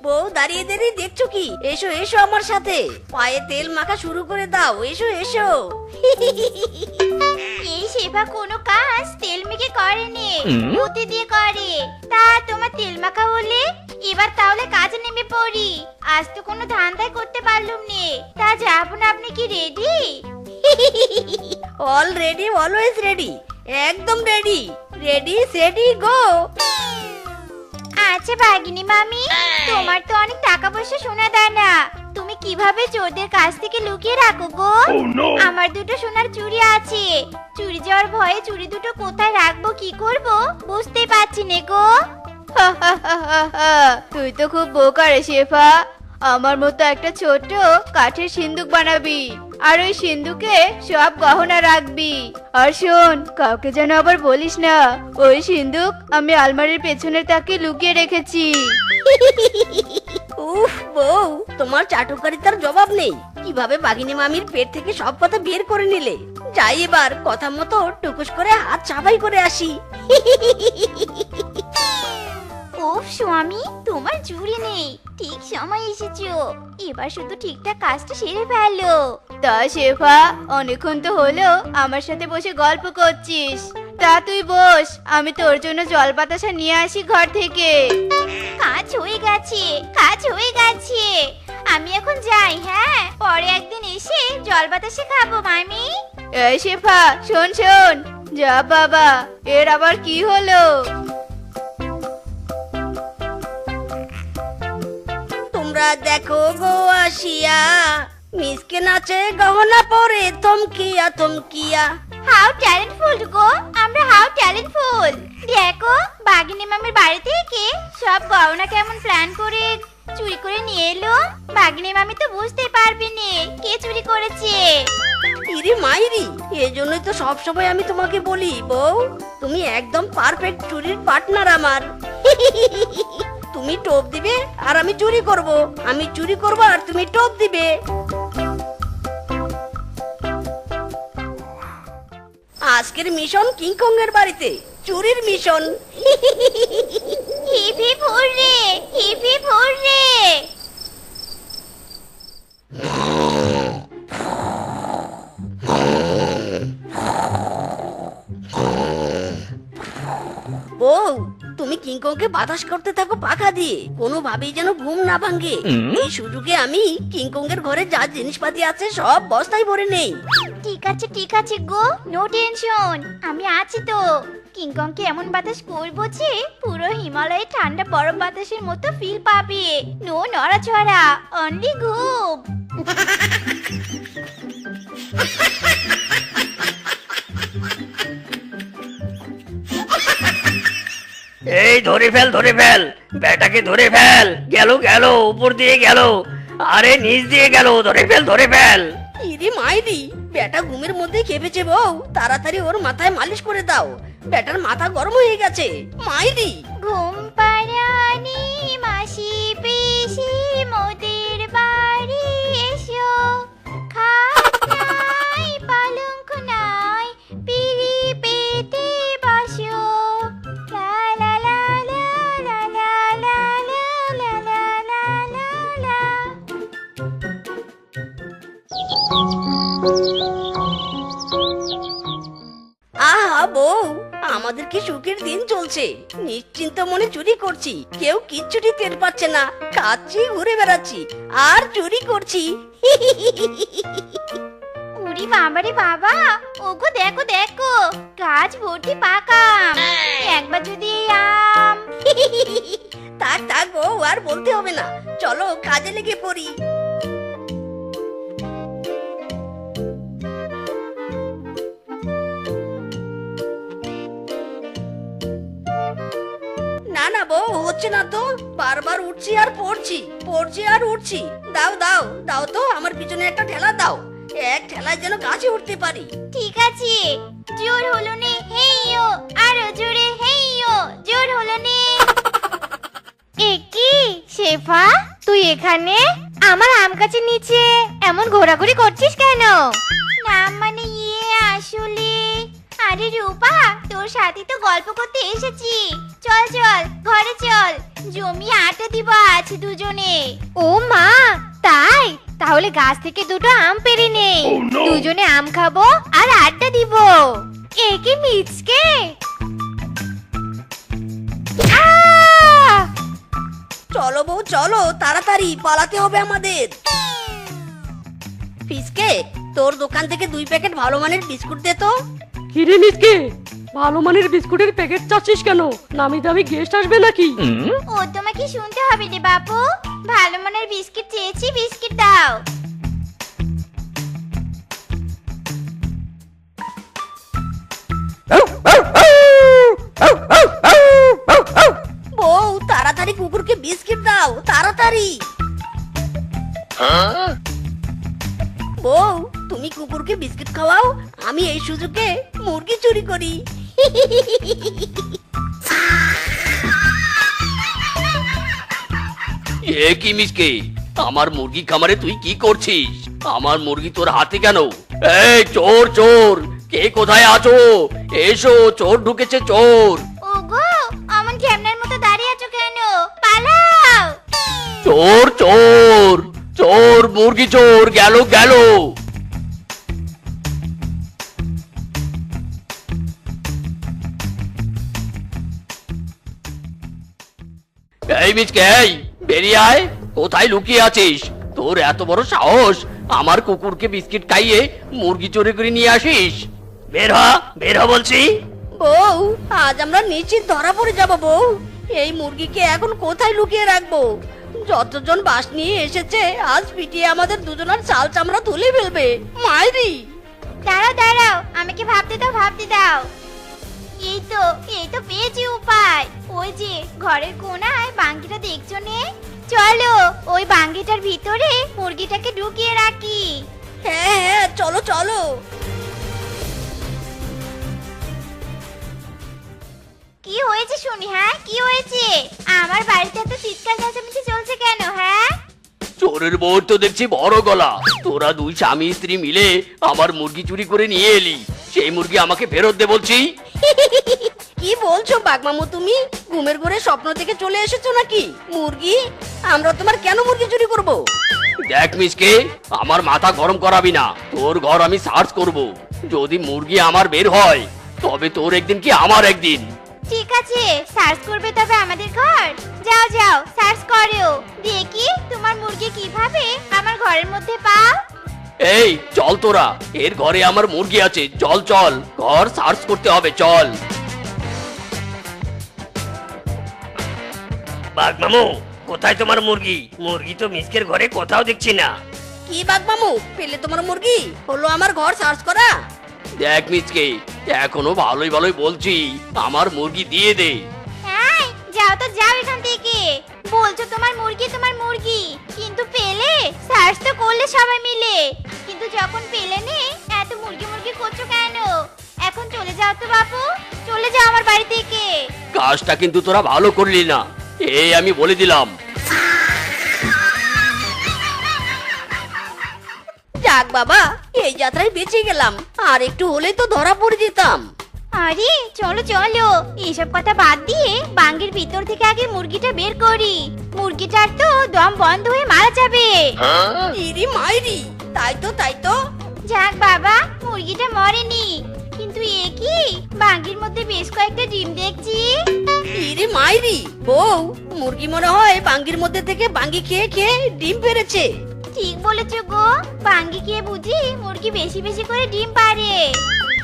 বউ দাঁড়িয়ে দাঁড়িয়ে দেখছো কি? এসো এসো আমার সাথে, পায়ে তেল মাখা শুরু করে দাও। এসো এসো। এই সেবা কোনো কাজ তেল মেখে করেনি, মতি দিয়ে করে। তা তোমার তেল মাখা হলে এবার তাহলে কাজে নেমে পড়ি। আজ তো কোনো ধান্দাই করতে পারলুম নে। তা যাবো না, আপনি কি ready? All ready, always ready, একদম রেডি। রেডি সেডি গো। আচ্ছা বাগিনী মামি, তোমার তো অনেক টাকা পয়সা শোনা দেয় না, তুমি কিভাবে চোরদের কাছ থেকে লুকিয়ে রাখো গো? আমার দুটো সোনার চুড়ি আছে, চুরি যাওয়ার ভয়ে চুড়ি দুটো কোথায় রাখবো, কি করব বুঝতে পারছি না গো। তুই তো খুব বোকা রে শেফা। আমার মতো একটা ছোট কাঠের সিন্দুক বানাবি, আর ওই সিন্দুকে সব গহনা রাখবি। আর শোন, কাউকে যেন আবার বলিস না ওই সিন্দুক আমি আলমারির পেছনের তাকে লুকিয়ে রেখেছি। উফ বউ, তোমার চাটুকারিতার জবাব নেই। কিভাবে বাঘিনী মামির পেট থেকে সব কথা বের করে নিলে। যাই এবার কথা মতো টুকুস করে হাত সাফাই করে আসি। ওফ স্বামী, তোমার জুড়ি নেই, ঠিক সময় এসেছো। এবার শুধু ঠিকঠাক কাজটা সেরে ফেলো। তা শেফা, অনেকক্ষণ তো হলো আমার সাথে বসে গল্প করছিস। তা তুই বস, আমি তোর জন্য জল বাতাসা নিয়ে আসি ঘর থেকে। কাজ হয়ে গেছে, কাজ হয়ে গেছে। আমি এখন যাই, হ্যাঁ? পরে একদিন এসে জল বাতাসে খাবো মামি। এই শেফা, শোন শোন। যা বাবা, এর আবার কি হলো? তোমরা দেখো গো আসিয়া, মিসকে নাচে গহনা পরে থমকিয়া থমকিয়া। হাউ ট্যালেন্টফুল গো, আমরা হাউ ট্যালেন্টফুল। দেখো বাগিনী মামির বাড়ি থেকে সব গহনা কেমন প্ল্যান করে চুরি করে নিয়ে এলো। বাগিনী মামি তো বুঝতে পারবে না কে চুরি করেছে। ইরে মাইরি, এই জন্যই তো সব সময় আমি তোমাকে বলি বউ, তুমি একদম পারফেক্ট চুরির পার্টনার আমার। তুমি টোপ দিবে আর আমি চুরি করব, আমি চুরি করব আর তুমি টোপ দিবে। আজকের মিশন কিংকং এর বাড়িতে, চুরির mission. Hip hip hurray, hip hip hurray. বউ, তুমি কিংকংকে বাতাস করতে থাকো পাখা দিয়ে, কোনোভাবেই যেন ঘুম না ভাঙে। এই সুযোগে আমি কিংকং এর ঘরে যা জিনিসপাতি আছে সব বস্তায় ভরে নেই। ঠিক আছে গো, নো টেনশন, আমি আছি তো। কিংকংকে এমন বাতাস করবো যে পুরো হিমালয়ে ঠান্ডা বরফ বাতাসের মতো ফিল পাবে। নো নড়াচড়া, অনলি ঘুম। এই ধরে ফেল, ধরে ফেল, বেটাকে ধরে ফেল। গেল গেল, উপর দিয়ে গেল, আরে নিচ দিয়ে গেল, ধরে ফেল, ধরে ফেল। ইরে মাইরি, বেটা ঘুমের মধ্যে খেপেছে বউ, তাড়াতাড়ি ওর মাথায় মালিশ করে দাও। বেটার মাথা গরম হয়ে গেছে মাইরি। ঘুম পাড়ানি মাসি পিসি মোদের বাড়ি এসো। খাট নাই, পালঙ্ক নাই, পিড়ি পেতে বসো। লা লা লা লা লা লা লা লা লা লা লা লা লা। আহা বউ, আমাদের কি সুখের দিন চলছে। নিশ্চিন্ত মনে চুরি করছি, কেউ কিচ্ছুটি টের পাচ্ছে না। খাচ্ছি, ঘুরে বেড়াচ্ছি আর চুরি করছি। উরি বাবারে বাবা, ওগো দেখো দেখো, গাছ ভর্তি পাকা আম। একবার যদি এই আম। থাক থাক বউ, আর বলতে হবে না, চলো কাজে লেগে পড়ি। না না বউ, হচ্ছে না তো, বারবার উঠছি আর পড়ছি, পড়ছি আর উঠছি। দাও দাও দাও তো, আমার পিছনে একটা ঠেলা দাও, এক ঠেলায় যেন গাছে উঠতে পারি। ঠিক আছে, জোর হলো নে, হেইয়ো, আরো জোরে হেইয়ো, জোর হলো নে। একি শেফা, তুই এখানে আমার আম গাছের নিচে এমন ঘোরাঘুরি করছিস কেন? না মানে আসলে, আরে রূপা, তোর সাথে তো গল্প করতে এসেছি। চল চল ঘরে চল, জমিয়ে আটা দিব আজ দুজনে। ও মা, তাই? তাহলে গাছ থেকে দুটো আম পেড়ে নেই, দুজনে আম খাবো আর আড্ডা দিব। এ কি মিচকে? আহ! চলো বউ চলো, তাড়াতাড়ি পালাতে হবে আমাদের। ফিসকে, তোর দোকান থেকে 2 প্যাকেট ভালো মানের বিস্কুট দে তো। কিরে মিসকে, ভালো মানের বিস্কুটের প্যাকেট চাচ্ছিস কেন? নামি দামি গেস্ট আসবে নাকি? ও তোমাকে শুনতে হবে রে বাপু, ভালো মানের বিস্কিট চেয়েছি, বিস্কিট দাও। বউ তাড়াতাড়ি কুকুরকে বিস্কিট দাও, তাড়াতাড়ি। বউ তুমি কুকুরকে বিস্কিট খাওয়াও, আমি এই সুযোগে মুরগি চুরি করি। এ কি মিসকে, আমার মুরগি খামারে তুই কি করছিস? আমার মুরগি তোর হাতে কেন? এই চোর চোর, কে কোথায় আছো? এসো, চোর ঢুকেছে, চোর। ওগো, অমন ঝ্যামনার মতো দাঁড়িয়ে আছো কেন? পালাও! চোর চোর চোর, মুরগি চোর, গেল গেল। এই মিচকে, এই বেরিয়ে আয়, কোথায় লুকিয়ে আছিস? তোর এত বড় সাহস, আমার কুকুরকে বিস্কিট খাইয়ে মুরগি চুরি করে নিয়ে আসিস? বের হ, বের হ বলছি। বউ আজ আমরা নিশ্চিত ধরা পড়ে যাব বউ। এই মুরগিকে এখন কোথায় লুকিয়ে রাখবো? যতজন বাস নিয়ে এসেছে আজ পিটিয়ে আমাদের দুজনের চাল চামড়া তুলে ফেলবে। মাইরি! দাঁড়াও দাঁড়াও, আমাকে ভাবতে দাও, ভাবতে দাও। এই তো পেয়েছি উপায়। ওই যে ঘরের কোণায় বাঙ্গিটা দেখছো নে, চলো ওই বাঙ্গিটার ভিতরে মুরগিটাকে ঢুকিয়ে রাখি। হ্যাঁ হ্যাঁ চলো চলো। কি হয়েছে শুনি? হ্যাঁ কি হয়েছে? আমার বাড়িতে এত চিৎকার চেঁচামেচি চলছে কেন? হ্যাঁ চোরের বউ তো দেখছি বড় গলা। তোরা দুই স্বামী স্ত্রী মিলে আমার মুরগি চুরি করে নিয়ে এলি, সেই মুরগি আমাকে ফেরত দে বলছি। কি বলছো বাগমামু, তুমি ঘুমের ঘরে স্বপ্ন থেকে চলে এসেছো নাকি? মুরগি? আমরা তোমার কেন মুরগি চুরি করব? দেখ মিসকে, আমার মাথা গরম করাবি না। তোর ঘর আমি সার্চ করব, যদি মুরগি আমার বের হয় তবে তোর একদিন কি আমার একদিন। ঠিক আছে, সার্চ করবে তবে আমাদের ঘর। যাও যাও, সার্চ করো, দেখি তোমার মুরগি কিভাবে আমার ঘরের মধ্যে পাও। এই চল, তোরা এর ঘরে আমার মুরগি আছে, চল চল, ঘর সার্চ করতে হবে, চল। বাঘমামু, কোথায় তোমার মুরগি? মুরগি তো মিসকের ঘরে কোথাও দেখছি না। কি বাগমামু, পেলে তোমার মুরগি? হলো আমার ঘর সার্চ করা? দেখ মিসকে, এখনো ভালোই ভালোই বলছি, আমার মুরগি দিয়ে দে। হ্যাঁ যাও তো, যাও এখান থেকে। বলছো তোমার মুরগি, কিন্তু পেলে? সার্চ তো করলে সবাই মিলে, কিন্তু যখন পেলে নে, এত মুরগি মুরগি করছো কেন? এখন চলে যাও তো বাপু, চলে যাও আমার বাড়ি থেকে। কাজটা কিন্তু তোরা ভালো করলি না, এই আমি বলে দিলাম। যাক বাবা, এই যাত্রায় বেঁচে গেলাম, আর একটু হলেই তো ধরা পড়ে যেতাম। আরে চলো চলো, এইসব কথা বাদ দিয়ে বাঙ্গির ভিতর থেকে আগে মুরগিটা বের করি। মুরগিটার তো দম বন্ধ হয়ে মারা যাবে। ইরি মাইরি, তাই তো তাই তো। যাক বাবা, মুরগিটা মরেনি, কিন্তু এ কি, বাঙ্গির মধ্যে বেশ কয়েকটা ডিম দেখছি। ইরি মাইরি, বউ মুরগি মনে হয় বাঙ্গির মধ্যে থেকে বাঙ্গি খেয়ে খেয়ে ডিম পেরেছে। ঠিক বলেছো গো, বাঙ্গি খেয়ে বুঝি মুরগি বেশি বেশি করে ডিম পারে।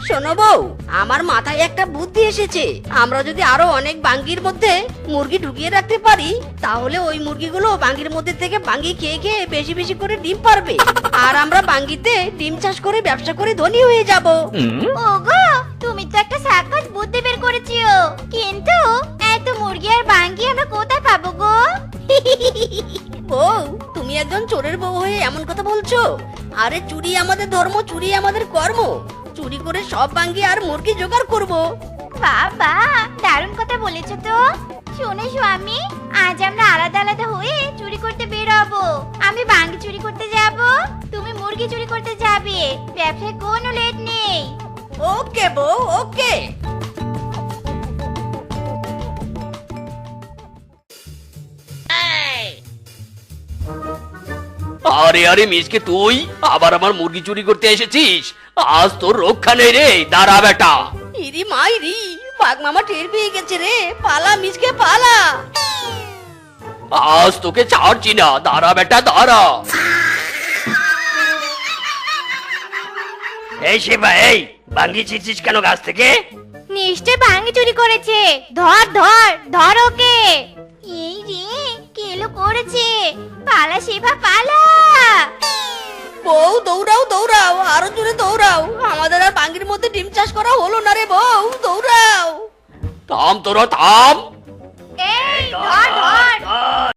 শোনো বউ, আমার মাথায় একটা বুদ্ধি এসেছে। আমরা যদি আরো অনেক বাঙ্গির মধ্যে মুরগি ঢুকিয়ে রাখতে পারি, তাহলে ওই মুরগিগুলো বাঙ্গির মধ্যে থেকে বাঙ্গি খেয়ে খেয়ে বেশি বেশি করে ডিম পারবে, আর আমরা বাঙ্গিতে ডিম চাষ করে ব্যবসা করে ধনী হয়ে যাব। ওগো, তুমি তো একটা সাক্ষাৎ বুদ্ধি বের করেছো, কিন্তু এত মুরগি আর বাঙ্গি আমরা কোথায় পাবো গো? বউ, তুমি একজন চোরের বউ হয়ে এমন কথা বলছো? আরে চুরি আমাদের ধর্ম, চুরি আমাদের কর্ম। চুরি করে সব বাঙ্গি আর মুরগি জোগাড় করব। বাবা, দারুণ কথা বলেছো তো। শোনো স্বামী, আজ আমরা আলাদা আলাদা হয়ে চুরি করতে বের হবো। আমি বাঙ্গি চুরি করতে যাব, তুমি মুরগি চুরি করতে যাবে। ব্যবসায় কোনো লেট নেই। ওকে বউ, ওকে। আরে আরে মিসকে, তুই আবার আমার মুরগি চুরি করতে এসেছিস? আজ তোর রক্ষা নেই রে, দাঁড়া বেটা। ইরি মাইরি, বাঘ মামা টের পেয়ে গেছে রে, পালা মিসকে পালা। আজ তোকে ছাড়ছি না, দাঁড়া বেটা দাঁড়া। এই শেফা, এই ভাঙ্গি ছিঁড়ছিস কেন গাছ থেকে? নিশ্চয় ভাঙি চুরি করেছে। ধর ধর ধর ওকে। এই রে, কেলো করেছে। পালা শেফা পালা। বউ দৌড়াও দৌড়াও, আরো জোরে দৌড়াও, আমাদের আর বাঙ্গির মধ্যে ডিম চাষ করা হলো না রে বউ, দৌড়াও। থাম তোরা থাম। এই ধর ধর